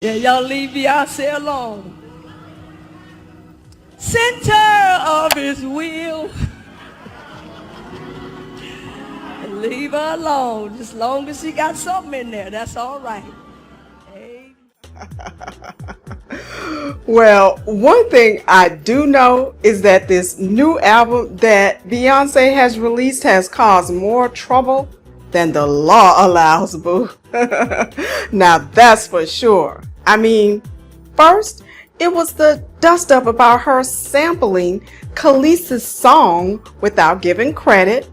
Yeah, y'all leave Beyonce alone. Center of his will. Leave her alone. As long as she got something in there, that's all right. Hey. Well, one thing I do know is that this new album that Beyonce has released has caused more trouble than the law allows, boo. Now that's for sure. I mean, first, it was the dust up about her sampling Khaleesi's song without giving credit.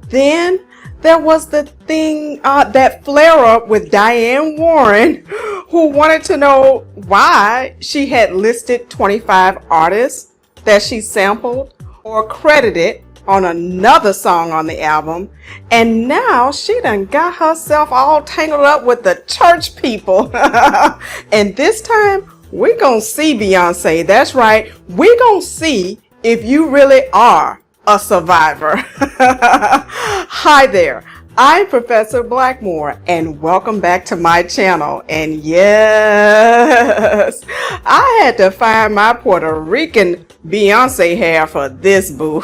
Then there was the thing, that flare up with Diane Warren, who wanted to know why she had listed 25 artists that she sampled or credited on another song on the album. And now she done got herself all tangled up with the church people. And this time, we gonna see, Beyonce. That's right. We gonna see if you really are a survivor. Hi there. I'm Professor Blackmore, and welcome back to my channel. And yes, I had to find my Puerto Rican Beyonce hair for this, boo.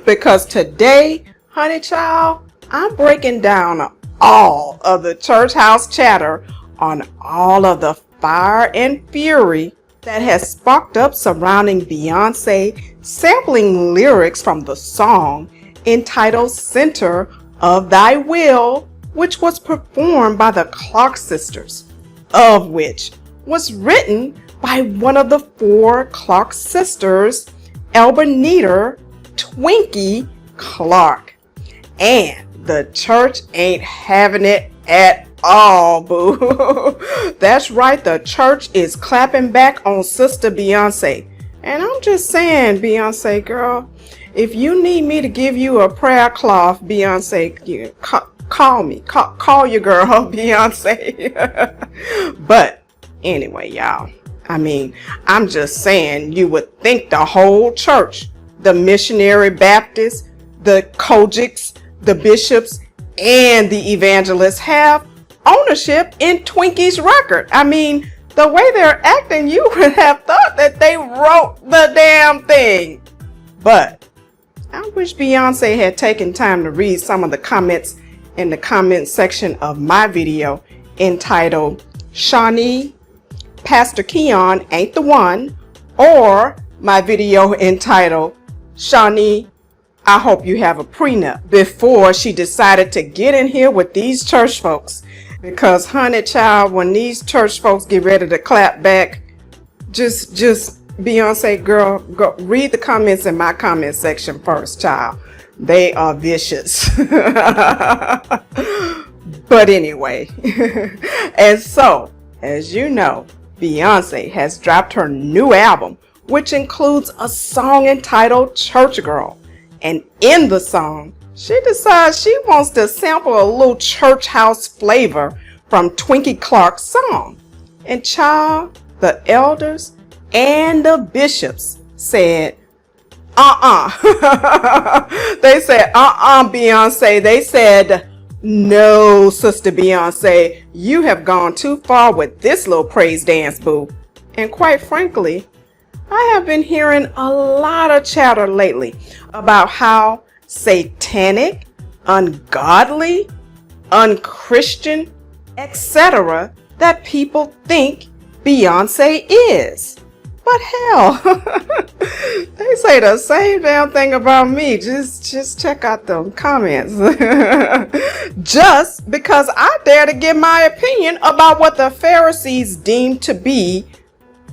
Because today, honey child, I'm breaking down all of the church house chatter on all of the fire and fury that has sparked up surrounding Beyonce sampling lyrics from the song entitled Center of Thy Will, which was performed by the Clark sisters, of which was written by one of the 4 Clark sisters, Elbernita Twinkie Clark. And the church ain't having it at all, boo. That's right, the church is clapping back on Sister Beyonce. And I'm just saying, Beyonce girl, if you need me to give you a prayer cloth, Beyonce, call me. Call your girl, Beyonce. But anyway, y'all, I mean, I'm just saying, you would think the whole church, the missionary Baptists, the Kojics, the bishops, and the evangelists have ownership in Twinkie's record. I mean, the way they're acting, you would have thought that they wrote the damn thing. But I wish Beyonce had taken time to read some of the comments in the comment section of my video entitled Shaunie, Pastor Keion Ain't the One, or my video entitled Shaunie, I Hope You Have a Prenup, before she decided to get in here with these church folks. Because honey child, when these church folks get ready to clap back, just Beyonce girl, go read the comments in my comment section first, child. They are vicious. But anyway, and so, as you know, Beyonce has dropped her new album, which includes a song entitled Church Girl. And in the song, she decides she wants to sample a little church house flavor from Twinkie Clark's song. And child, the elders and the bishops said, They said, Beyonce. They said, no, Sister Beyonce, you have gone too far with this little praise dance, boo. And quite frankly, I have been hearing a lot of chatter lately about how satanic, ungodly, unchristian, etc. that people think Beyonce is. But hell, they say the same damn thing about me. Just check out the comments. Just because I dare to give my opinion about what the Pharisees deemed to be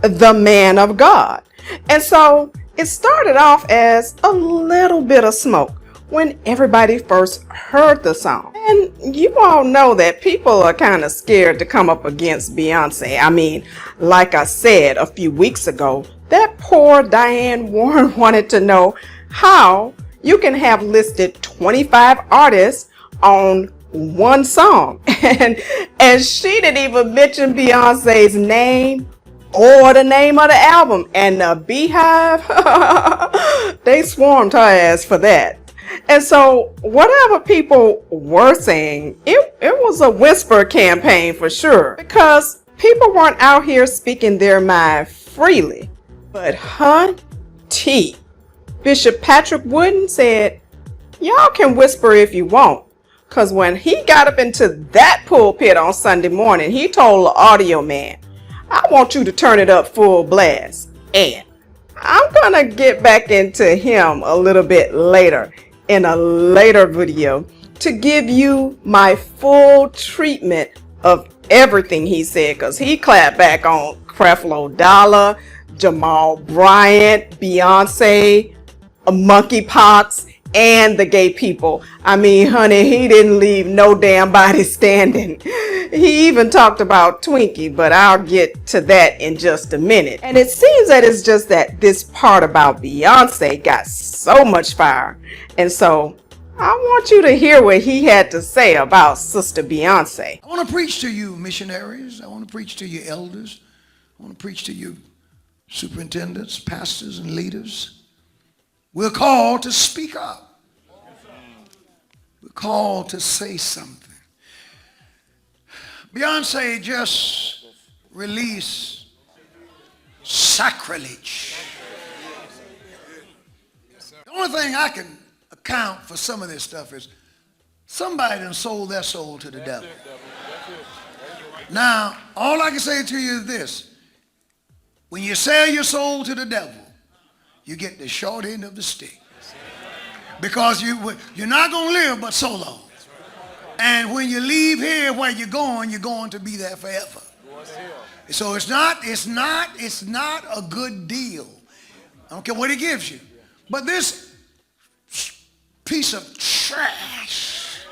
the man of God. And so it started off as a little bit of smoke when everybody first heard the song. And you all know that people are kind of scared to come up against Beyonce. I mean, like I said a few weeks ago, that poor Diane Warren wanted to know how you can have listed 25 artists on one song. And she didn't even mention Beyonce's name or the name of the album. And the Beehive, they swarmed her ass for that. And so whatever people were saying, it was a whisper campaign for sure. Because people weren't out here speaking their mind freely. But Hunty, Bishop Patrick Wooden said, y'all can whisper if you want. Because when he got up into that pulpit on Sunday morning, he told the audio man, I want you to turn it up full blast. And I'm going to get back into him a little bit later in a later video to give you my full treatment of everything he said, because he clapped back on Creflo Dollar, Jamal Bryant, Beyonce, monkeypox, and the gay people. I mean, honey, he didn't leave no damn body standing. He even talked about Twinkie, but I'll get to that in just a minute. And it seems that it's just that this part about Beyonce got so much fire. And so I want you to hear what he had to say about Sister Beyonce. I want to preach to you missionaries. I want to preach to you elders. I want to preach to you superintendents, pastors, and leaders. We're called to speak up. We're called to say something. Beyonce just released Sacrilege. The only thing I can account for some of this stuff is somebody done sold their soul to the devil. Now, all I can say to you is this. When you sell your soul to the devil, you get the short end of the stick. Because you're not going to live but so long. And when you leave here where you're going to be there forever. So it's not a good deal. I don't care what it gives you. But this piece of trash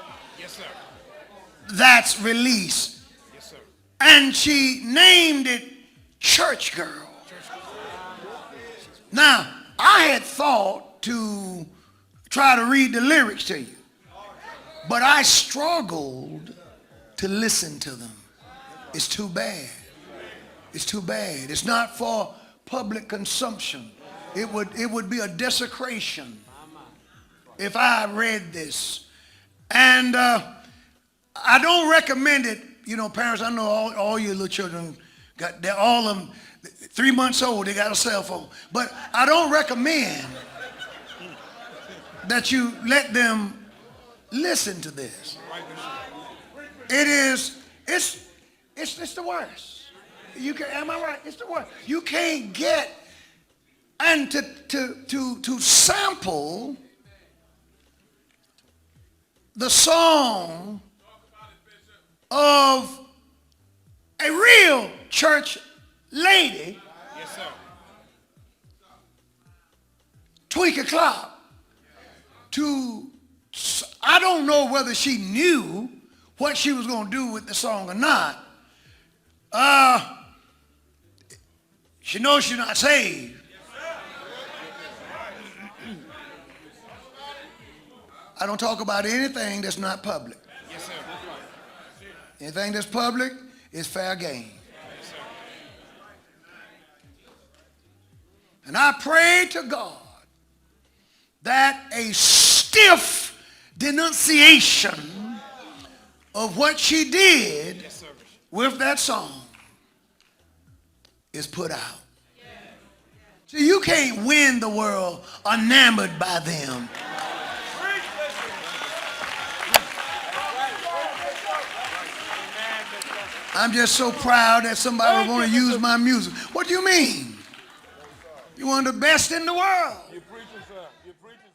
that's released. And she named it Church Girl. Now, I had thought to try to read the lyrics to you, but I struggled to listen to them. It's too bad. It's too bad. It's not for public consumption. It would be a desecration if I read this. And I don't recommend it. You know, parents, I know all your little children they're all of them 3 months old, they got a cell phone. But I don't recommend that you let them listen to this. It's the worst. Am I right? It's the worst. You can't get and to sample the song of a real church lady, yes, sir, Twinkie Clark, I don't know whether she knew what she was going to do with the song or not. She knows she's not saved. I don't talk about anything that's not public. Yes, sir. Anything that's public is fair game. Yes, and I pray to God that a stiff denunciation of what she did, yes, with that song is put out. See, you can't win the world enamored by them. I'm just so proud that somebody would want to use my music. What do you mean? You're one of the best in the world. You're preaching, sir. You're preaching,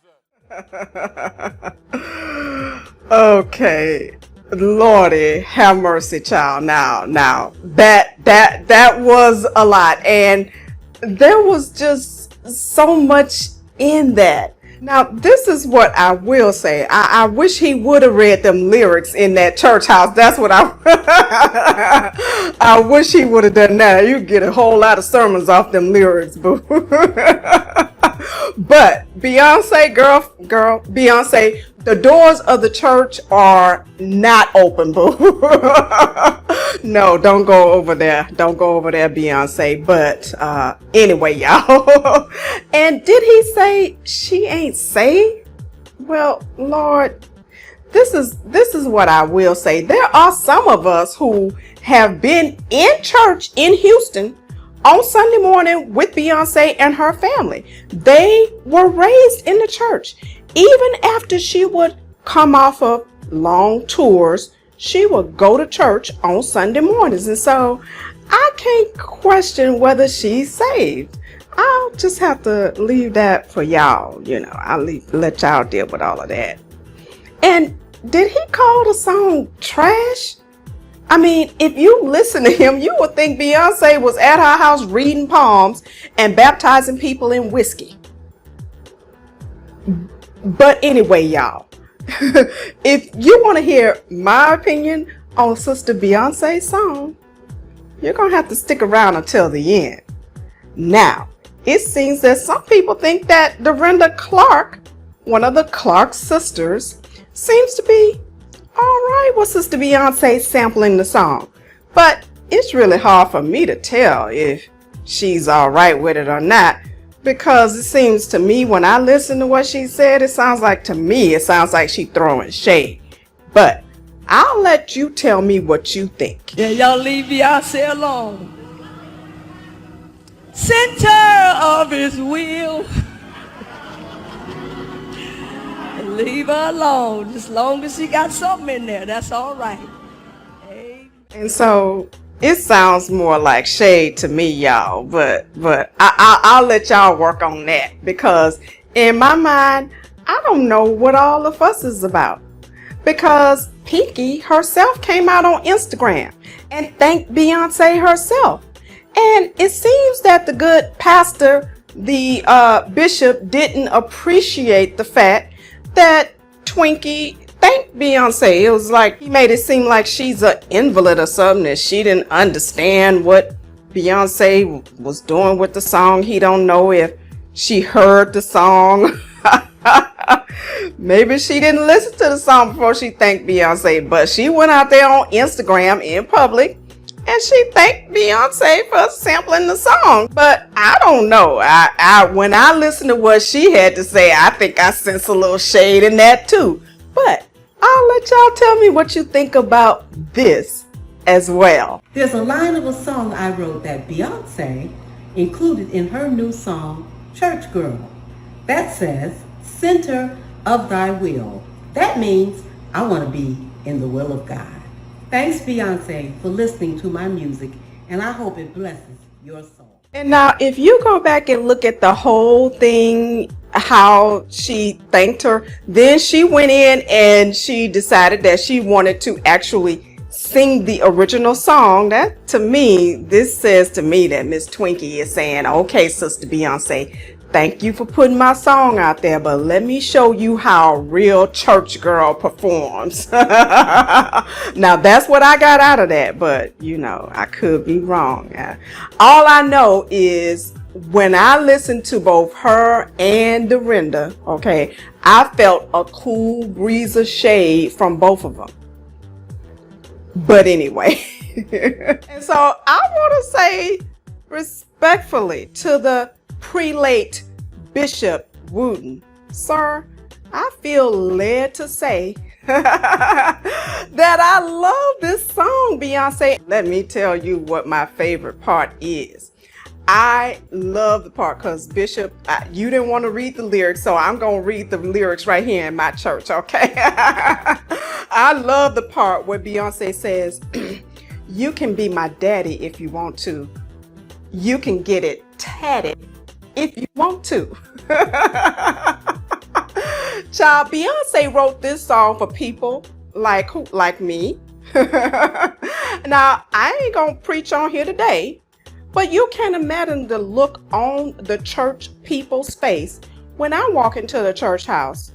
sir. Okay. Lordy, have mercy, child. Now, that was a lot. And there was just so much in that. Now, this is what I will say. I wish he would have read them lyrics in that church house. That's what I wish he would have done that. You get a whole lot of sermons off them lyrics, boo. But Beyonce, girl, Beyonce, the doors of the church are not open, boo. No, don't go over there. Don't go over there, Beyonce. But anyway, y'all. And did he say she ain't saved? Well, Lord, this is what I will say. There are some of us who have been in church in Houston on Sunday morning with Beyonce and her family. They were raised in the church. Even after she would come off of long tours, she would go to church on Sunday mornings. And so I can't question whether she's saved. I'll just have to leave that for y'all. I'll let y'all deal with all of that. And did he call the song trash? I mean, if you listen to him, you would think Beyonce was at her house reading palms and baptizing people in whiskey. But anyway, y'all, if you want to hear my opinion on Sister Beyonce's song, you're going to have to stick around until the end. Now, it seems that some people think that Dorinda Clark, one of the Clark sisters, seems to be all right with Sister Beyonce sampling the song. But it's really hard for me to tell if she's all right with it or not, because it seems to me when I listen to what she said, it sounds like she's throwing shade. But I'll let you tell me what you think. Yeah, y'all leave Beyonce alone. Center of his will. Leave her alone. As long as she got something in there, that's all right. Hey. And so it sounds more like shade to me, y'all. But I'll let y'all work on that, because in my mind, I don't know what all the fuss is about. Because Pinky herself came out on Instagram and thanked Beyonce herself. And it seems that the good pastor, the bishop, didn't appreciate the fact that Twinkie thanked Beyonce. It was like he made it seem like she's an invalid or something, and she didn't understand what Beyonce was doing with the song. He don't know if she heard the song. Maybe she didn't listen to the song before she thanked Beyonce, but she went out there on Instagram in public and she thanked Beyonce for sampling the song. But I don't know. When I listened to what she had to say, I think I sense a little shade in that too. But I'll let y'all tell me what you think about this as well. There's a line of a song I wrote that Beyonce included in her new song, Church Girl, that says, "Center of thy will." That means I want to be in the will of God. Thanks, Beyonce, for listening to my music, and I hope it blesses your soul. And now, if you go back and look at the whole thing, how she thanked her, then she went in and she decided that she wanted to actually sing the original song. That, to me, this says to me that Miss Twinkie is saying, okay, Sister Beyonce, thank you for putting my song out there, but let me show you how a real church girl performs. Now, that's what I got out of that, but, I could be wrong. All I know is when I listened to both her and Dorinda, okay, I felt a cool breeze of shade from both of them. But anyway, and so I want to say respectfully to the prelate Bishop Wooten, sir, I feel led to say that I love this song, Beyonce. Let me tell you what my favorite part is. I love the part because Bishop, you didn't want to read the lyrics, so I'm going to read the lyrics right here in my church, okay? I love the part where Beyonce says, "You can be my daddy if you want to. You can get it tatted if you want to." Child, Beyonce wrote this song for people like me. Now, I ain't gonna preach on here today, but you can imagine the look on the church people's face when I walk into the church house.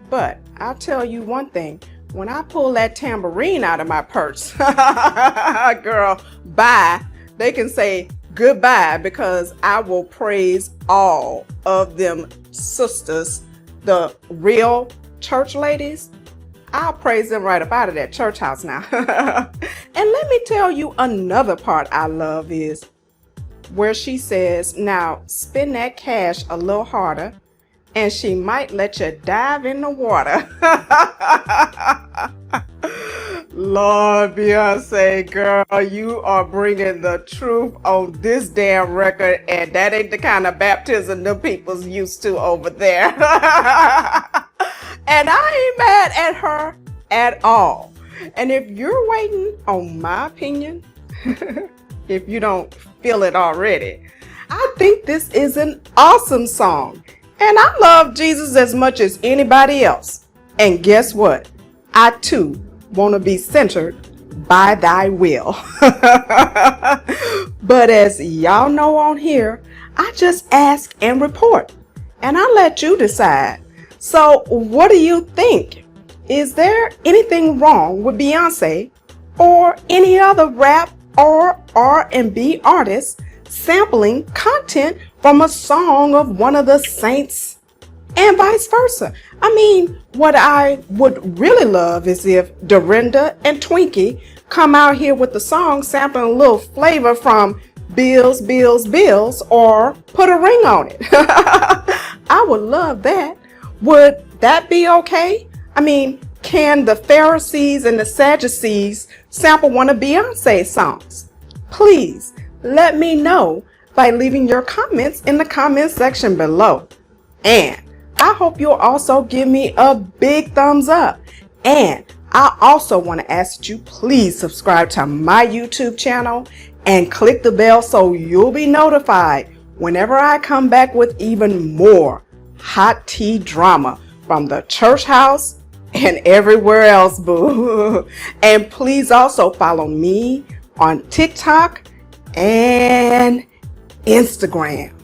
But I'll tell you one thing, when I pull that tambourine out of my purse, girl, bye. They can say goodbye, because I will praise all of them sisters, the real church ladies. I'll praise them right up out of that church house now. And let me tell you another part I love is where she says, "Now spend that cash a little harder and she might let you dive in the water." Lord, Beyonce, girl, you are bringing the truth on this damn record, and that ain't the kind of baptism them people's used to over there. And I ain't mad at her at all. And if you're waiting on my opinion, if you don't feel it already, I think this is an awesome song. And I love Jesus as much as anybody else. And guess what? I too want to be centered by thy will. But as y'all know on here, I just ask and report. And I let you decide. So what do you think? Is there anything wrong with Beyonce or any other rap or R&B artist sampling content from a song of one of the saints and vice versa? I mean, what I would really love is if Dorinda and Twinkie come out here with the song sampling a little flavor from Bills, Bills, Bills, or Put a Ring on It. I would love that. Would that be okay? I mean, can the Pharisees and the Sadducees sample one of Beyonce's songs? Please let me know by leaving your comments in the comment section below. And I hope you'll also give me a big thumbs up. And I also want to ask that you please subscribe to my YouTube channel and click the bell so you'll be notified whenever I come back with even more hot tea drama from the church house and everywhere else, boo. And please also follow me on TikTok and Instagram.